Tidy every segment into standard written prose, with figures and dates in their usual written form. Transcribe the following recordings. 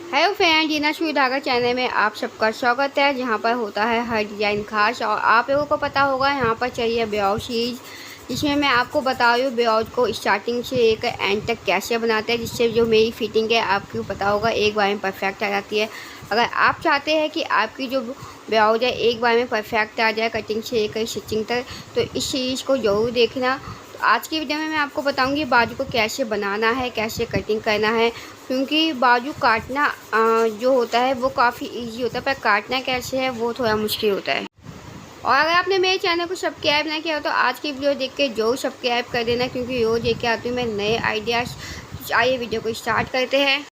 Hello friend, जीना सुई धागा channel में आप सबका स्वागत है। जहां पर होता है हर डिज़ाइन खास। और आप लोगों को पता होगा यहां पर चाहिए ब्लाउज चीज़, जिसमें मैं आपको बता रही हूँ ब्लाउज को स्टार्टिंग से एक एंड तक कैसे बनाते हैं, जिससे जो मेरी फिटिंग है आपको पता होगा एक बार में परफेक्ट आ जाती है। अगर आप चाहते हैं कि आपकी जो ब्लाउज है एक बार में परफेक्ट आ जाए कटिंग से लेकर स्टिचिंग तक, तो इस सीरीज़ को ज़रूर देखना। तो आज की वीडियो में मैं आपको बताऊंगी बाजू को कैसे बनाना है, कैसे कटिंग करना है। क्योंकि बाजू काटना जो होता है वो काफ़ी इजी होता है, पर काटना कैसे है वो थोड़ा मुश्किल होता है। और अगर आपने मेरे चैनल को सब्सक्राइब ना किया हो तो आज की वीडियो देख के जरूर सब्सक्राइब कर देना, क्योंकि रोज़ लेके आती हूँ मैं नए आइडियाज़। आइए वीडियो को स्टार्ट करते हैं।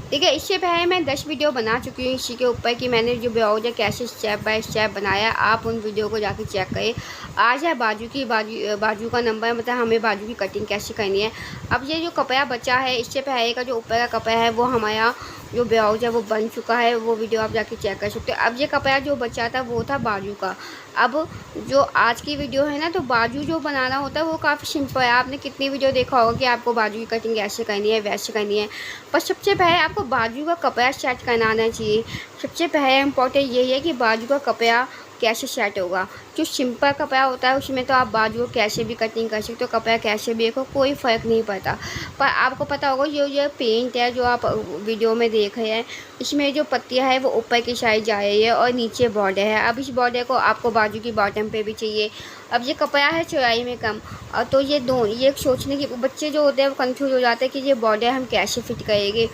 ठीक है, इससे पहले मैं 10 वीडियो बना चुकी हूँ इसी के ऊपर कि मैंने जो ब्लाउज है कैसे स्टेप बाय स्टेप बनाया। आप उन वीडियो को जाके चेक करें। आज है बाजू का नंबर, मतलब हमें बाजू की कटिंग कैसे करनी है। अब ये जो कपड़ा बचा है, इससे पहले का जो ऊपर का कपड़ा है वो हमारा जो ब्लाउज है वो बन चुका है। वो वीडियो आप जाके चेक कर सकते हो। अब ये कपड़ा जो बचा था वो था बाजू का। अब जो आज की वीडियो है ना, तो बाजू जो बनाना होता है वो काफ़ी सिंपल है। आपने कितनी वीडियो देखा होगा कि आपको बाजू की कटिंग ऐसे करनी है वैसे करनी है, पर सबसे पहले आपको बाजू का कपड़ा सेट करना आना चाहिए। सबसे पहले इम्पोर्टेंट यही है कि बाजू का कपड़ा कैसे सेट होगा। जो सिंपल कपड़ा होता है उसमें तो आप बाजू को कैसे भी कटिंग कर सकते हो, कपड़ा कैसे भी देखो कोई फ़र्क नहीं पड़ता। पर आपको पता होगा ये पेंट है जो आप वीडियो में देख रहे हैं, इसमें जो पत्तियां है वो ऊपर की साइड जा रही है और नीचे बॉर्डर है। अब इस बॉर्डर को आपको बाजू की बॉटम पे भी चाहिए। अब ये कपड़ा है चौड़ाई में कम, और तो ये सोचने की बच्चे जो होते हैं वो कंफ्यूज हो जाते हैं कि ये बॉर्डर हम कैसे फिट करेंगे।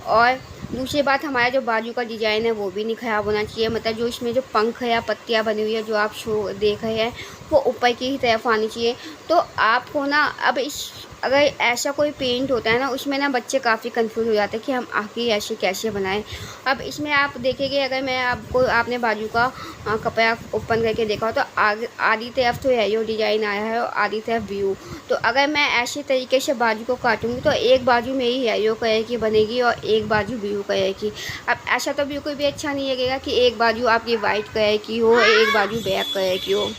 और दूसरी बात, हमारा जो बाजू का डिज़ाइन है वो भी नहीं ख़राब होना चाहिए। मतलब जो इसमें जो पंख है या पत्तियाँ बनी हुई है जो आप शो देख रहे हैं वो ऊपर की ही तरफ आनी चाहिए। तो आपको ना अब अगर ऐसा कोई पेंट होता है ना, उसमें ना बच्चे काफ़ी कंफ्यूज हो जाते हैं कि हम आखिर ऐसे कैसे बनाएं। अब इसमें आप देखेंगे, अगर मैं आपने बाजू का कपड़ा ओपन करके देखा हो तो आधी तरफ तो यही डिज़ाइन आया है और आधी तरफ व्यू। तो अगर मैं ऐसे तरीके से बाजू को काटूंगी तो एक बाजू मेरी येलो कलर की बनेगी और एक बाजू ब्लू कलर की। अब ऐसा तो बिल्कुल भी अच्छा नहीं लगेगा कि एक बाजू आपकी वाइट कलर की हो, एक बाजू ब्लैक कलर की हो।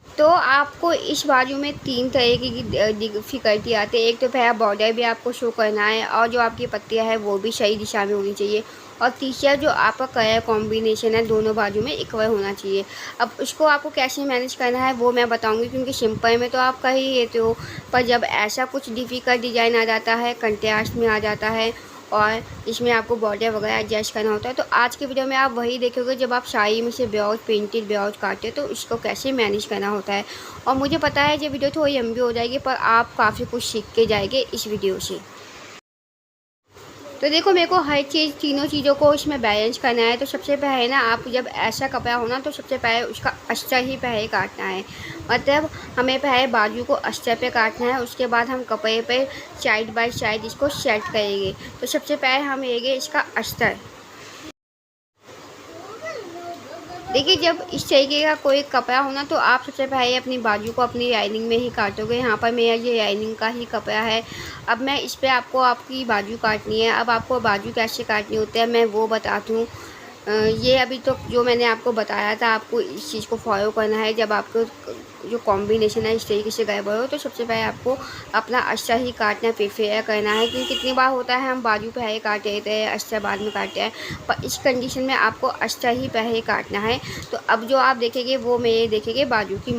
तो आपको इस बाजू में 3 तरीके की डिफ़िकल्टी आती है। एक तो पहला बॉर्डर भी आपको शो करना है, और जो आपकी पत्तियां हैं वो भी सही दिशा में होनी चाहिए। और तीसरा जो आपका कलर कॉम्बिनेशन है दोनों बाजू में इक्वल होना चाहिए। अब उसको आपको कैसे मैनेज करना है वो मैं बताऊंगी, क्योंकि सिंपल में तो आप कर ही लेते हो, पर जब ऐसा कुछ डिफ़िकल्ट डिज़ाइन आ जाता है, कंट्रास्ट में आ जाता है और इसमें आपको बॉर्डर वगैरह एडजस्ट करना होता है, तो आज की वीडियो में आप वही देखोगे जब आप साड़ी में से ब्लाउज प्रिंटेड ब्लाउज काटते हो तो उसको कैसे मैनेज करना होता है। और मुझे पता है ये वीडियो थोड़ी लंबी हो जाएगी, पर आप काफ़ी कुछ सीख के जाएंगे इस वीडियो से। तो देखो, मेरे को हर चीज़ तीनों चीज़ों को इसमें बैलेंस करना है। तो सबसे पहले ना, आप जब ऐसा कपड़ा हो ना तो सबसे पहले उसका अस्तर ही पहले काटना है। मतलब हमें पहले बाजू को अस्तर पे काटना है, उसके बाद हम कपड़े पे साइड बाय साइड इसको सेट करेंगे। तो सबसे पहले हम लेंगे इसका अस्तर। देखिए, जब इस तरीके का कोई कपड़ा हो ना तो आप सबसे पहले अपनी बाजू को अपनी लाइनिंग में ही काटोगे। यहाँ पर मेरा ये लाइनिंग का ही कपड़ा है। अब मैं इस पे आपको आपकी बाजू काटनी है। अब आपको बाजू कैसे काटनी होती है मैं वो बताती हूँ। ये अभी तो जो मैंने आपको बताया था, आपको इस चीज़ को फॉलो करना है। जब आपको जो कॉम्बिनेशन है इस तरीके से गड़बड़ हो तो सबसे पहले आपको अपना अस्तर ही काटना प्रेफर करना है, क्योंकि कितनी बार होता है हम बाजू पहले काट लेते हैं, अस्तर बाद में काटते हैं, पर इस कंडीशन में आपको अस्तर ही पहले काटना है। तो अब जो आप देखेंगे वो मेरे देखेंगे बाजू की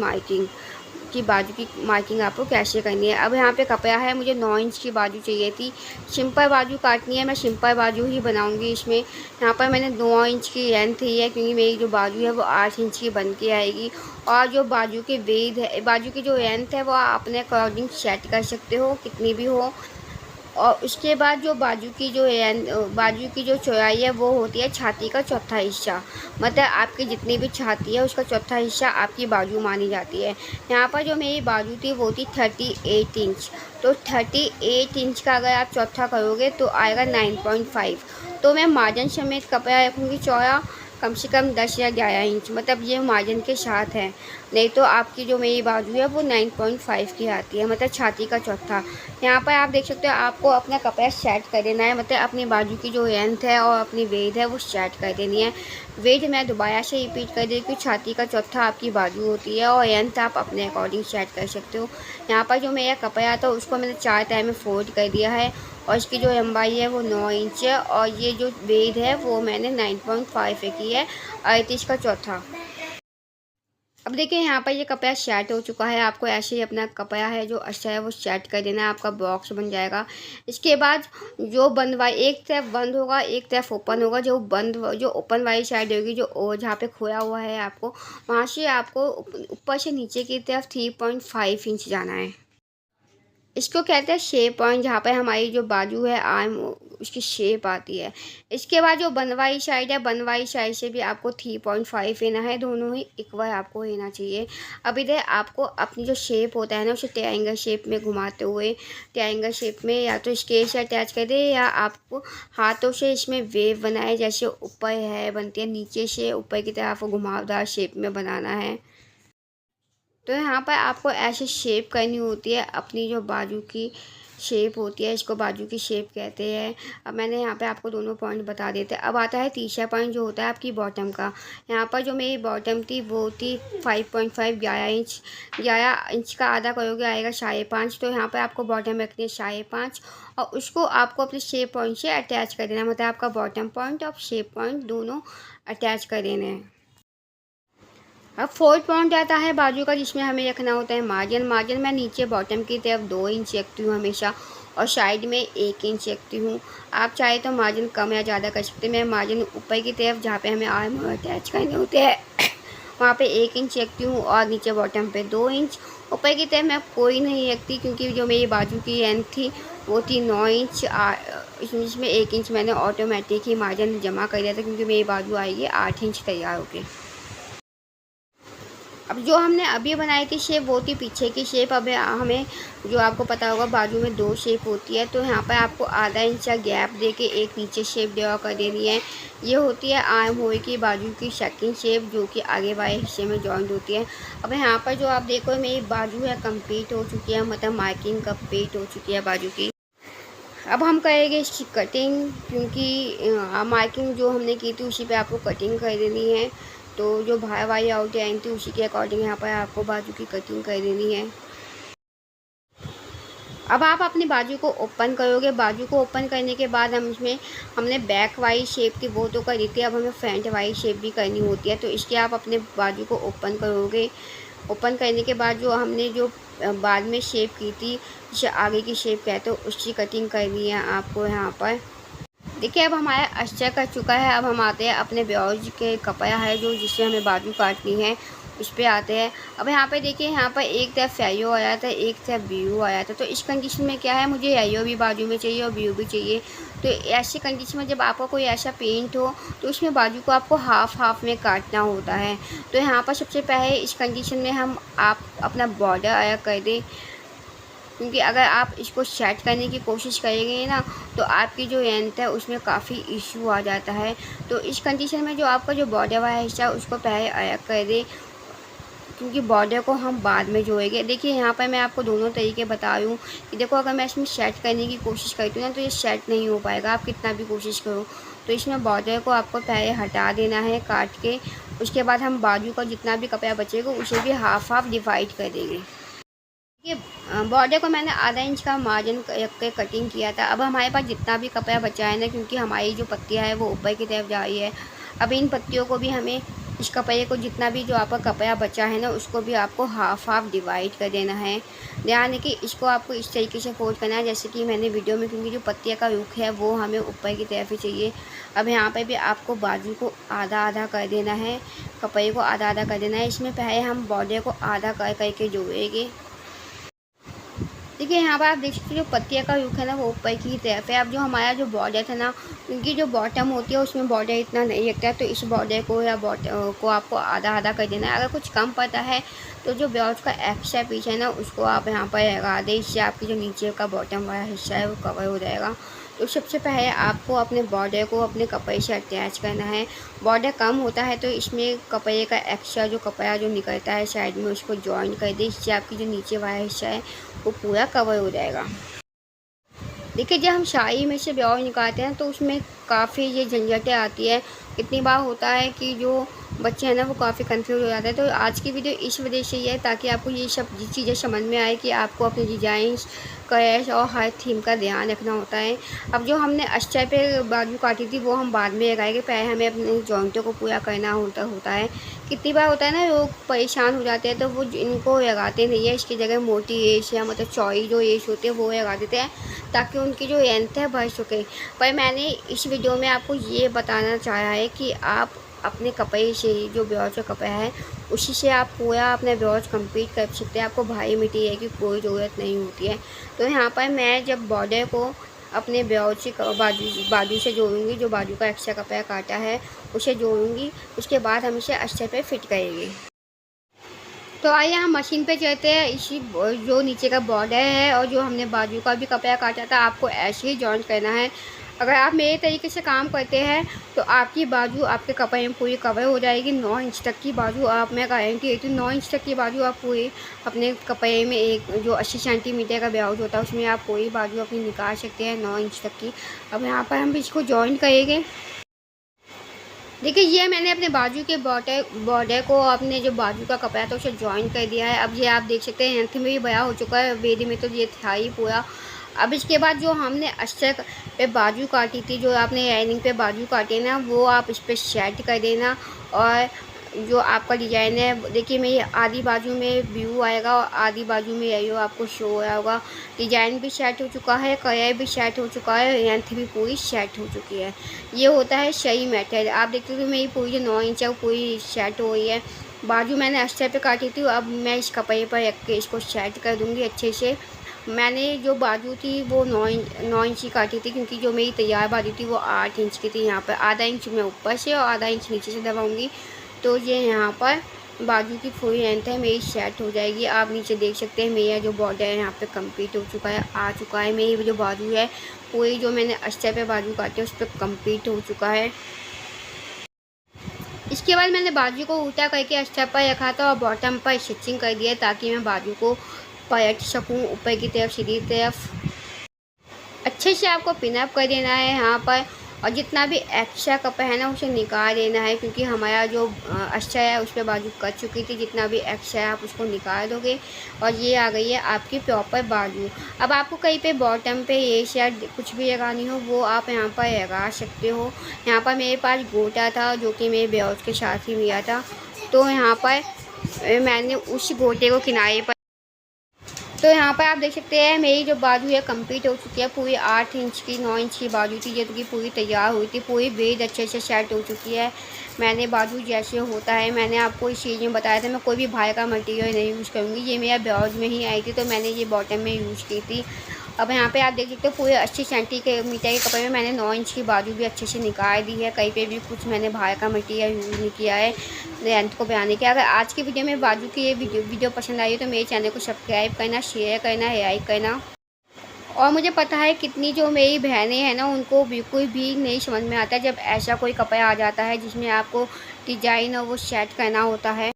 मार्किंग आपको कैसे करनी है। अब यहाँ पे कपड़ा है, मुझे 9 इंच की बाजू चाहिए थी। सिंपल बाजू काटनी है, मैं सिंपल बाजू ही बनाऊंगी इसमें। यहाँ पर मैंने 9 इंच की लेंथ ही है, क्योंकि मेरी जो बाजू है वो 8 इंच की बन के आएगी। और जो बाजू की वेथ है, बाजू की जो लेंथ है वो आप अपने अकॉर्डिंग सेट कर सकते हो कितनी भी हो। और उसके बाद जो बाजू की जो चौड़ाई है वो होती है छाती का चौथा हिस्सा। मतलब आपकी जितनी भी छाती है उसका चौथा हिस्सा आपकी बाजू मानी जाती है। यहाँ पर जो मेरी बाजू थी वो थी 38 इंच। तो 38 इंच का अगर आप चौथा करोगे तो आएगा 9.5। तो मैं मार्जिन समेत कपड़ा रखूँगी चौड़ा कम से कम 10 या 11 इंच, मतलब ये मार्जिन के साथ है। नहीं तो आपकी जो मेरी बाजू है वो 9.5 की आती है, मतलब छाती का चौथा। यहाँ पर आप देख सकते हो, आपको अपना कपड़ा सेट कर देना है। मतलब अपनी बाजू की जो लेंथ है और अपनी वेथ है वो सेट कर देनी है। वेथ मैं दोबारा से रिपीट कर दी कि छाती का चौथा आपकी बाजू होती है और लेंथ आप अपने अकॉर्डिंग सेट कर सकते हो। यहाँ पर जो मेरा कपड़ा था उसको मैंने 4 तह में फोल्ड कर दिया है और इसकी जो लंबाई है वो 9 इंच है और ये जो बेद है वो मैंने 9.5 की है, 38 का चौथा। अब देखिए यहाँ पर ये कपड़ा सेट हो चुका है। आपको ऐसे ही अपना कपड़ा है जो अच्छा है वो सेट कर देना है, आपका बॉक्स बन जाएगा। इसके बाद जो बंद वाली एक तरफ बंद होगा, एक तरफ ओपन होगा। जो ओपन वाली साइड होगी, जो जहाँ पे खोया हुआ है आपको, वहाँ से आपको ऊपर से नीचे की तरफ 3.5 इंच जाना है। इसको कहते हैं शेप पॉइंट, जहाँ पे हमारी जो बाजू है आर्म उसकी शेप आती है। इसके बाद जो बनवाई साइड है, बनवाई साइड से भी आपको 3.5 लेना है, दोनों ही इक्वल आपको लेना चाहिए। अब इधर आपको अपनी जो शेप होता है ना उसे ट्रायंगल शेप में घुमाते हुए, ट्रायंगल शेप में या तो स्केल से अटैच कर दे या आपको हाथों से इसमें वेव बनाए, जैसे ऊपर है बनती है, नीचे से ऊपर की तरफ घुमावदार शेप में बनाना है। तो यहाँ पर आपको ऐसे शेप करनी होती है, अपनी जो बाजू की शेप होती है, इसको बाजू की शेप कहते हैं। अब मैंने यहाँ पे आपको दोनों पॉइंट बता देते हैं। अब आता है तीसरा पॉइंट जो होता है आपकी बॉटम का। यहाँ पर जो मेरी बॉटम थी वो थी 5.5, 11 इंच। 11 इंच का आधा करोगे आएगा 5.5। तो यहाँ पर आपको बॉटम रखनी है 5.5 और उसको आपको अपने शेप पॉइंट से अटैच कर देना, मतलब आपका बॉटम पॉइंट और शेप पॉइंट दोनों अटैच कर देने हैं। अब फोर्थ पॉइंट आता है बाजू का, जिसमें हमें रखना होता है मार्जिन। मार्जिन मैं नीचे बॉटम की तरफ 2 इंच रखती हूँ हमेशा और साइड में 1 इंच रखती हूँ। आप चाहे तो मार्जिन कम या ज़्यादा कर सकते हैं। मैं मार्जिन ऊपर की तरफ जहाँ पे हमें आर्म अटैच करने होते हैं वहाँ पे 1 इंच रखती हूँ और नीचे बॉटम पे 2 इंच। ऊपर की तरफ मैं कोई नहीं रखती, क्योंकि जो मेरी बाजू की लेंथ थी वो थी 9 इंच। इसमें 1 इंच मैंने ऑटोमेटिक ही मार्जिन जमा कर दिया था, क्योंकि मेरी बाजू आएगी 8 इंच तैयार होके। अब जो हमने अभी बनाई थी शेप वो थी पीछे की शेप। अब हमें जो आपको पता होगा बाजू में 2 शेप होती है, तो यहाँ पर आपको आधा इंच का गैप दे के एक नीचे शेप ड्रॉ कर देनी है। ये होती है आर्म होल की बाजू की सेकंड शेप, जो कि आगे वाले हिस्से में जॉइंट होती है। अब यहाँ पर जो आप देखो मेरी बाजू है कंप्लीट हो चुकी है, मतलब मार्किंग कंप्लीट हो चुकी है बाजू की। अब हम करेंगे इसकी कटिंग, क्योंकि मार्किंग जो हमने की थी उसी पे आपको कटिंग कर देनी है। तो जो बाहर वाली आउटलाइन थी उसी के अकॉर्डिंग यहाँ पर आपको बाजू की कटिंग कर देनी है। अब आप अपनी बाजू को ओपन करोगे। बाजू को ओपन करने के बाद हमने बैक वाली शेप की वो तो कर दी थी, अब हमें फ्रंट वाली शेप भी करनी होती है। तो इसके आप अपने बाजू को ओपन करोगे। ओपन करने के बाद जो हमने जो बाद में शेप की थी, जिसे आगे की शेप कहते हो, उसकी कटिंग करनी है आपको यहाँ पर। देखिए अब हमारा अस्तर कट चुका है। अब हम आते हैं अपने ब्लाउज के कपड़ा है जो जिससे हमें बाजू काटनी है, उस पर आते हैं। अब यहाँ पे देखिए, यहाँ पर एक तरफ येलो आया था, एक तरफ ब्लू आया था। तो इस कंडीशन में क्या है, मुझे येलो भी बाजू में चाहिए और ब्लू भी चाहिए। तो ऐसी कंडीशन में जब आपको कोई ऐसा पेंट हो तो उसमें बाजू को आपको हाफ हाफ में काटना होता है। तो यहाँ पर सबसे पहले इस कंडीशन में आप अपना बॉर्डर अलग कर दें, क्योंकि अगर आप इसको सेट करने की कोशिश करेंगे ना तो आपकी जो लेंथ है उसमें काफ़ी इशू आ जाता है। तो इस कंडीशन में जो आपका जो बॉर्डर वाला हिस्सा है उसको पहले अलग कर दें, क्योंकि बॉर्डर को हम बाद में जोड़ेंगे। देखिए यहाँ पर मैं आपको दोनों तरीके बता रही हूँ कि देखो, अगर मैं इसमें सेट करने की कोशिश करती हूँ ना तो ये सेट नहीं हो पाएगा, आप कितना भी कोशिश करो। तो इसमें बॉर्डर को आपको पहले हटा देना है काट के। उसके बाद हम बाजू का जितना भी कपड़ा बचेगा उसे भी हाफ हाफ डिवाइड कर देंगे। ये बॉर्डर को मैंने आधा इंच का मार्जिन रख के कटिंग किया था। अब हमारे पास जितना भी कपड़ा बचा है ना, क्योंकि हमारी जो पत्तियां है वो ऊपर की तरफ जा रही है, अब इन पत्तियों को भी हमें इस कपड़े को जितना भी जो आपका कपड़ा बचा है ना उसको भी आपको हाफ हाफ डिवाइड कर देना है। ध्यान है कि इसको आपको इस तरीके से फोल्ड करना है जैसे कि मैंने वीडियो में, क्योंकि जो पत्तियाँ का रुख है वो हमें ऊपर की तरफ ही चाहिए। अब यहाँ पे भी आपको बाजू को आधा आधा कर देना है, कपड़े को आधा आधा कर देना है। इसमें पहले हम बॉर्डर को आधा कर करके जोड़ेंगे। देखिए यहाँ पर आप देख सकते हो जो पत्तियाँ का रुख है ना वो ऊपर की तरफ है। अब जो हमारा जो बॉर्डर था ना, क्योंकि जो बॉटम होती है उसमें बॉर्डर इतना नहीं लगता है, तो इस बॉर्डर को या बॉर्डर को आपको आधा आधा कर देना है। अगर कुछ कम पड़ता है तो जो ब्लाउज का एक्स्ट्रा पीस है ना उसको आप यहाँ पर लगा दें, इससे आपकी जो नीचे का बॉटम वाला हिस्सा है वो कवर हो जाएगा। तो सबसे पहले आपको अपने बॉर्डर को अपने कपड़े से अटैच करना है। बॉर्डर कम होता है तो इसमें कपड़े का एक्स्ट्रा जो कपड़ा जो निकलता है साइड में उसको जॉइन कर दें, इससे आपकी जो नीचे वाला हिस्सा है वो पूरा कवर हो जाएगा। देखिए जब हम शाही में से ब्लाउज निकालते हैं तो उसमें काफ़ी ये झंझटें आती है। कितनी बार होता है कि जो बच्चे हैं ना वो काफ़ी कंफ्यूज हो जाते हैं। तो आज की वीडियो इस वजह से ही है ताकि आपको ये सब चीज़ें समझ में आए कि आपको अपने डिज़ाइंस कैश और हर थीम का ध्यान रखना होता है। अब जो हमने अस्तर पे बाजू काटी थी वो हम बाद में लगाएंगे, पहले हमें अपने जॉइंटों को पूरा करना होता है। कितनी बार होता है ना लोग परेशान हो जाते हैं तो वो इनको लगाते नहीं है, इसकी जगह मोटी एश या मतलब चौड़ी जो एश होती है वो लगा देते हैं ताकि उनकी जो लेंथ है बढ़ सके। पर मैंने इस वीडियो में आपको ये बताना चाहा है कि आप अपने कपड़े से जो ब्लाउज का कपड़ा है उसी से आप पूरा अपना ब्लाउज कंप्लीट कर सकते हैं। आपको भारी मटीरियल की कोई ज़रूरत नहीं होती है। तो यहाँ पर मैं जब बॉर्डर को अपने ब्लाउज से बाजू से जोड़ूंगी, जो बाजू का एक्स्ट्रा कपड़ा काटा है उसे जोड़ूंगी, उसके बाद हम इसे अस्तर पे फिट करेंगे। तो आइए हम मशीन पे चलते हैं। इसी जो नीचे का बॉर्डर है और जो हमने बाजू का भी कपड़ा काटा था आपको ऐसे ही जॉइंट करना है। अगर आप मेरे तरीके से काम करते हैं तो आपकी बाजू आपके कपड़े में पूरी कवर हो जाएगी। 9 इंच तक की बाजू आप, मैं गारंटी देती हूँ 9 इंच तक की बाजू आप पूरी अपने कपड़े में, एक जो 80 सेंटीमीटर का ब्लाउज होता है उसमें आप पूरी बाजू अपनी निकाल सकते हैं 9 इंच तक की। अब यहाँ पर हम इसको जॉइंट करेंगे। देखिए ये मैंने अपने बाजू के बॉर्डर को अपने जो बाजू का कपड़ा था उसे जॉइन कर दिया है। अब ये आप देख सकते हैं लेंथ में भी बड़ा हो चुका है, बेदी में तो ये था ही पूरा। अब इसके बाद जो हमने अस्तर पे बाजू काटी थी, जो आपने लाइनिंग पे बाजू काटे ना, वो आप इस पर सेट कर देना। और जो आपका डिज़ाइन है देखिए मेरी आधी बाजू में व्यू आएगा और आधी बाजू में यही आपको शो हो रहा होगा। डिज़ाइन भी सेट हो चुका है, कलर भी सेट हो चुका है, लेंथ भी पूरी सेट हो चुकी है। ये होता है सही मेथड। आप देखते हो मेरी पूरी जो 9 इंच है वो पूरी सेट हो रही है। बाजू मैंने अस्तर पे काटी थी, अब मैं इस कपड़े पर रख के इसको सेट कर दूँगी अच्छे से। मैंने जो बाजू थी वो 9 इंच की काटी थी, क्योंकि जो मेरी तैयार बाजू थी वो 8 इंच की थी। यहाँ पर आधा इंच मैं ऊपर से और आधा इंच नीचे से दबाऊँगी, तो ये यहाँ पर बाजू की फुल लेंथ है मेरी सेट हो जाएगी। आप नीचे देख सकते हैं मेरा जो बॉर्डर है यहाँ पे कंप्लीट हो चुका है, आ चुका है। मेरी जो बाजू है पूरी जो मैंने अस्तर पे बाजू काटी है उस पर कंप्लीट हो चुका है। इसके बाद मैंने बाजू को उल्टा करके अस्तर पर रखा था और बॉटम पर स्टिचिंग कर दिया ताकि मैं बाजू को पलट सकूँ ऊपर की तरफ सीधी तरफ। अच्छे से आपको पिनअप कर देना है यहाँ पर, और जितना भी एक्स्ट्रा कपड़ा है ना उसे निकाल देना है, क्योंकि हमारा जो अस्तर है उस पर बाजू कट चुकी थी। जितना भी एक्स्ट्रा है आप उसको निकाल दोगे और ये आ गई है आपकी प्रॉपर बाजू। अब आपको कहीं पे बॉटम पे ये या कुछ भी लगानी हो वो आप यहाँ पर लगा सकते हो। यहाँ पर मेरे पास गोटा था जो कि मेरे ब्लाउज के साथ ही मिला था, तो यहाँ पर मैंने उस गोटे को किनारे पर, तो यहाँ पर आप देख सकते हैं मेरी जो बाजू है कंप्लीट हो चुकी है। पूरी 8 इंच की 9 इंच की बाजू थी जो कि पूरी तैयार हुई थी, पूरी बेद अच्छे से सेट हो चुकी है। मैंने बाजू जैसे होता है मैंने आपको इस चीज़ में बताया था, मैं कोई भी भाई का मटेरियल नहीं यूज़ करूँगी। ये मेरा ब्लाउज में ही आई थी तो मैंने ये बॉटम में यूज़ की थी। अब यहाँ पे आप देख सकते हो पूरे 80 सेंटीमीटर के कपड़े में मैंने 9 इंच की बाजू भी अच्छे से निकाल दी है। कहीं पे भी कुछ मैंने बाहर का मटेरियल यूज़ नहीं किया है लेंथ को बनाने के। अगर आज की वीडियो में बाजू की ये वीडियो पसंद आई हो तो मेरे चैनल को सब्सक्राइब करना, शेयर करना, लाइक करना। और मुझे पता है कितनी जो मेरी बहनें हैं ना उनको बिल्कुल भी नहीं समझ में आता जब ऐसा कोई कपड़ा आ जाता है जिसमें आपको डिजाइन और वो सेट करना होता है।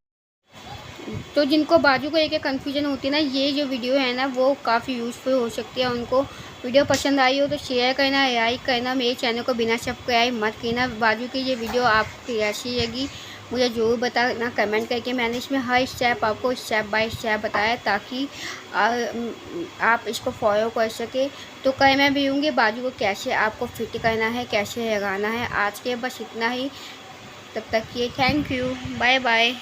तो जिनको बाजू को लेकर कन्फ्यूजन होती है ना, ये जो वीडियो है ना वो काफ़ी यूज़फुल हो सकती है उनको। वीडियो पसंद आई हो तो शेयर करना, लाइक करना, मेरे चैनल को बिना सब्सक्राइब मत करना। बाजू की ये वीडियो आपको कैसी लगी मुझे ज़रूर बताना कमेंट करके। मैंने इसमें हर स्टेप आपको स्टेप बाय स्टेप बताया ताकि आप इसको फॉलो कर सके। तो कल मैं भी होंगी बाजू को कैसे आपको फिट करना है, कैसे लगाना है। आज के बस इतना ही, तब तक ये थैंक यू, बाय बाय।